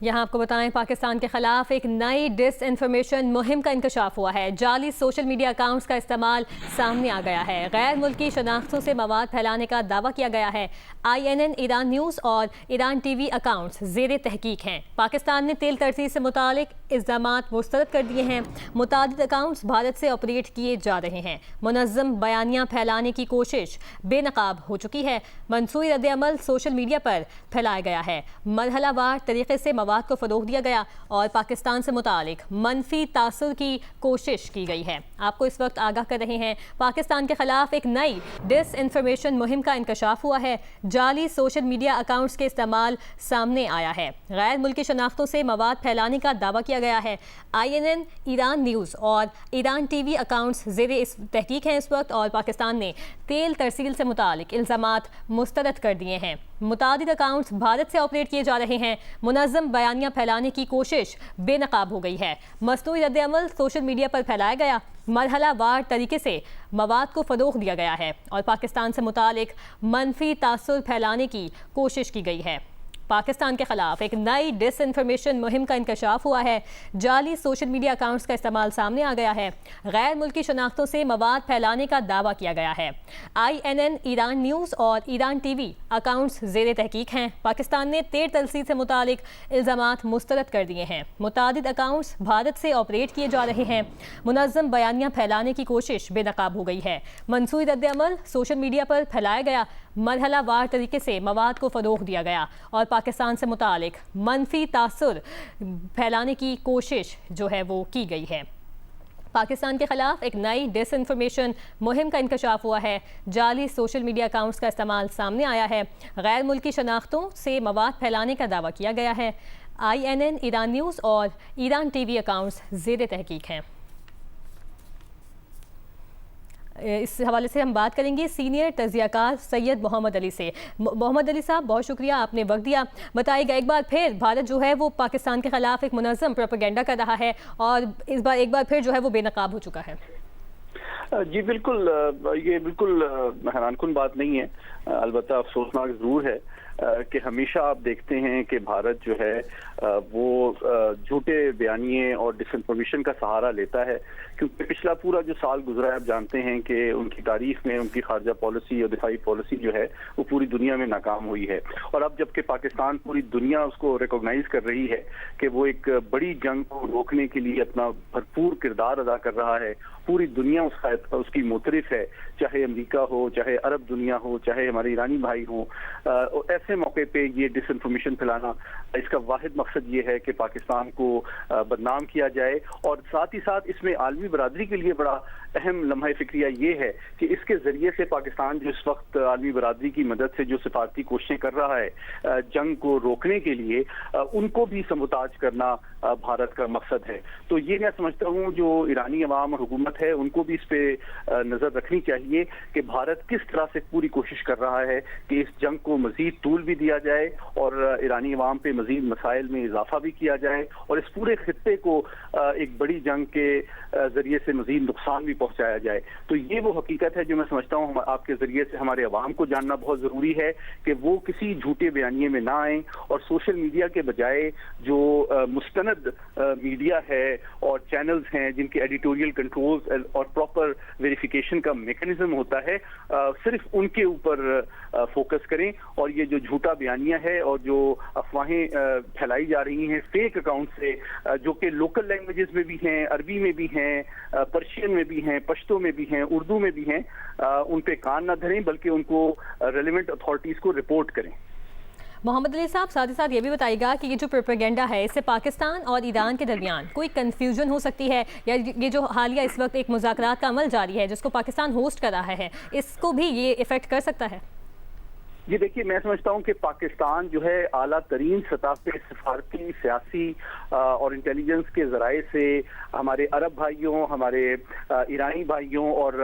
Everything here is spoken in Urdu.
یہاں آپ کو بتائیں پاکستان کے خلاف ایک نئی ڈس انفارمیشن مہم کا انکشاف ہوا ہے۔ جعلی سوشل میڈیا اکاؤنٹس کا استعمال سامنے آ گیا ہے۔ غیر ملکی شناختوں سے مواد پھیلانے کا دعویٰ کیا گیا ہے۔ INN ایران نیوز اور ایران ٹی وی اکاؤنٹس زیر تحقیق ہیں۔ پاکستان نے تیل ترسیل سے متعلق الزامات مسترد کر دیے ہیں۔ متعدد اکاؤنٹس بھارت سے آپریٹ کیے جا رہے ہیں۔ منظم بیانیاں پھیلانے کی کوشش بے نقاب ہو چکی ہے۔ منصوبی رد عمل سوشل میڈیا پر پھیلایا گیا ہے۔ مرحلہ وار طریقے سے مواد کو فروغ دیا گیا اور پاکستان سے متعلق منفی تاثر کی کوشش کی گئی ہے۔ آپ کو اس وقت آگاہ کر رہے ہیں پاکستان کے خلاف ایک نئی ڈس انفارمیشن مہم کا انکشاف ہوا ہے۔ جعلی سوشل میڈیا اکاؤنٹس کے استعمال سامنے آیا ہے۔ غیر ملکی شناختوں سے مواد پھیلانے کا دعویٰ کیا گیا ہے۔ INN ایران نیوز اور ایران ٹی وی اکاؤنٹس زیر تحقیق ہیں اس وقت، اور پاکستان نے تیل ترسیل سے متعلق الزامات مسترد کر دیے ہیں۔ متعدد اکاؤنٹس بھارت سے آپریٹ کیے جا رہے ہیں۔ منظم بیانیاں پھیلانے کی کوشش بے نقاب ہو گئی ہے۔ مصنوعی رد عمل سوشل میڈیا پر پھیلایا گیا۔ مرحلہ وار طریقے سے مواد کو فروغ دیا گیا ہے اور پاکستان سے متعلق منفی تاثر پھیلانے کی کوشش کی گئی ہے۔ پاکستان کے خلاف ایک نئی ڈس انفارمیشن مہم کا انکشاف ہوا ہے۔ جعلی سوشل میڈیا اکاؤنٹس کا استعمال سامنے آ گیا ہے۔ غیر ملکی شناختوں سے مواد پھیلانے کا دعویٰ کیا گیا ہے۔ INN ایران نیوز اور ایران ٹی وی اکاؤنٹس زیر تحقیق ہیں۔ پاکستان نے تیل ترسیل سے متعلق الزامات مسترد کر دیے ہیں۔ متعدد اکاؤنٹس بھارت سے آپریٹ کیے جا رہے ہیں۔ منظم بیانیاں پھیلانے کی کوشش بے نقاب ہو گئی ہے۔ منصوبی رد عمل سوشل میڈیا پر پھیلایا گیا۔ مرحلہ وار طریقے سے مواد کو فروغ دیا گیا اور پاکستان سے متعلق منفی تاثر پھیلانے کی کوشش جو ہے وہ کی گئی ہے۔ پاکستان کے خلاف ایک نئی ڈس انفارمیشن مہم کا انکشاف ہوا ہے۔ جعلی سوشل میڈیا اکاؤنٹس کا استعمال سامنے آیا ہے۔ غیر ملکی شناختوں سے مواد پھیلانے کا دعویٰ کیا گیا ہے۔ INN ایران نیوز اور ایران ٹی وی اکاؤنٹس زیر تحقیق ہیں۔ اس حوالے سے ہم بات کریں گے سینئر تجزیہ کار سید محمد علی سے۔ محمد علی صاحب، بہت شکریہ، آپ نے وقت دیا۔ بتائیے گا ایک بار پھر بھارت جو ہے وہ پاکستان کے خلاف ایک منظم پروپیگنڈا کر رہا ہے اور اس بار ایک بار پھر جو ہے وہ بے نقاب ہو چکا ہے۔ جی بالکل، یہ بالکل حیران کن بات نہیں ہے، البتہ افسوسناک ضرور ہے کہ ہمیشہ آپ دیکھتے ہیں کہ بھارت جو ہے وہ جھوٹے بیانیے اور ڈس انفارمیشن کا سہارا لیتا ہے، کیونکہ پچھلا پورا جو سال گزرا ہے آپ جانتے ہیں کہ ان کی تاریخ میں ان کی خارجہ پالیسی اور دفاعی پالیسی جو ہے وہ پوری دنیا میں ناکام ہوئی ہے، اور اب جبکہ پاکستان پوری دنیا اس کو ریکوگنائز کر رہی ہے کہ وہ ایک بڑی جنگ کو روکنے کے لیے اپنا بھرپور کردار ادا کر رہا ہے، پوری دنیا اس کی معترف ہے، چاہے امریکہ ہو، چاہے عرب دنیا ہو، چاہے ہمارے ایرانی بھائی ہوں، ایسے موقع پہ یہ ڈس انفارمیشن پھیلانا، اس کا واحد مقصد یہ ہے کہ پاکستان کو بدنام کیا جائے، اور ساتھ ہی ساتھ اس میں عالمی برادری کے لیے بڑا اہم لمحہ فکریہ یہ ہے کہ اس کے ذریعے سے پاکستان جو اس وقت عالمی برادری کی مدد سے جو سفارتی کوششیں کر رہا ہے جنگ کو روکنے کے لیے، ان کو بھی سموتاج کرنا بھارت کا مقصد ہے۔ تو یہ میں سمجھتا ہوں جو ایرانی عوام اور حکومت ہے ان کو بھی اس پہ نظر رکھنی چاہیے کہ بھارت کس طرح سے پوری کوشش کر رہا ہے کہ اس جنگ کو مزید طول بھی دیا جائے اور ایرانی عوام پہ مزید مسائل میں اضافہ بھی کیا جائے، اور اس پورے خطے کو ایک بڑی جنگ کے ذریعے سے مزید نقصان بھی پہنچایا جائے۔ تو یہ وہ حقیقت ہے جو میں سمجھتا ہوں آپ کے ذریعے سے ہمارے عوام کو جاننا بہت ضروری ہے کہ وہ کسی جھوٹے بیانیے میں نہ آئیں، اور سوشل میڈیا کے بجائے جو مستند میڈیا ہے اور چینلز ہیں جن کے ایڈیٹوریل کنٹرولز اور پراپر ویریفیکیشن کا میکنزم ہوتا ہے، صرف ان کے اوپر فوکس کریں، اور یہ جو جھوٹا بیانیہ ہے اور جو افواہیں پھیلائی جا رہی ہیں فیک اکاؤنٹ سے، جو کہ لوکل لینگویجز میں بھی ہیں، عربی میں بھی ہیں، پرشین میں بھی ہیں، پشتو میں بھی ہیں، اردو میں بھی ہیں، ان پہ کان نہ دھریں بلکہ ان کو ریلیونٹ اتھارٹیز کو رپورٹ کریں۔ محمد علی صاحب، ساتھ ہی ساتھ یہ بھی بتائیے گا کہ یہ جو پروپیگنڈا ہے اس سے پاکستان اور ایران کے درمیان کوئی کنفیوژن ہو سکتی ہے، یا یہ جو حالیہ اس وقت ایک مذاکرات کا عمل جاری ہے جس کو پاکستان ہوسٹ کر رہا ہے، اس کو بھی یہ افیکٹ کر سکتا ہے؟ یہ دیکھیے، میں سمجھتا ہوں کہ پاکستان جو ہے اعلیٰ ترین سطح پہ سفارتی، سیاسی اور انٹیلیجنس کے ذرائع سے ہمارے عرب بھائیوں، ہمارے ایرانی بھائیوں اور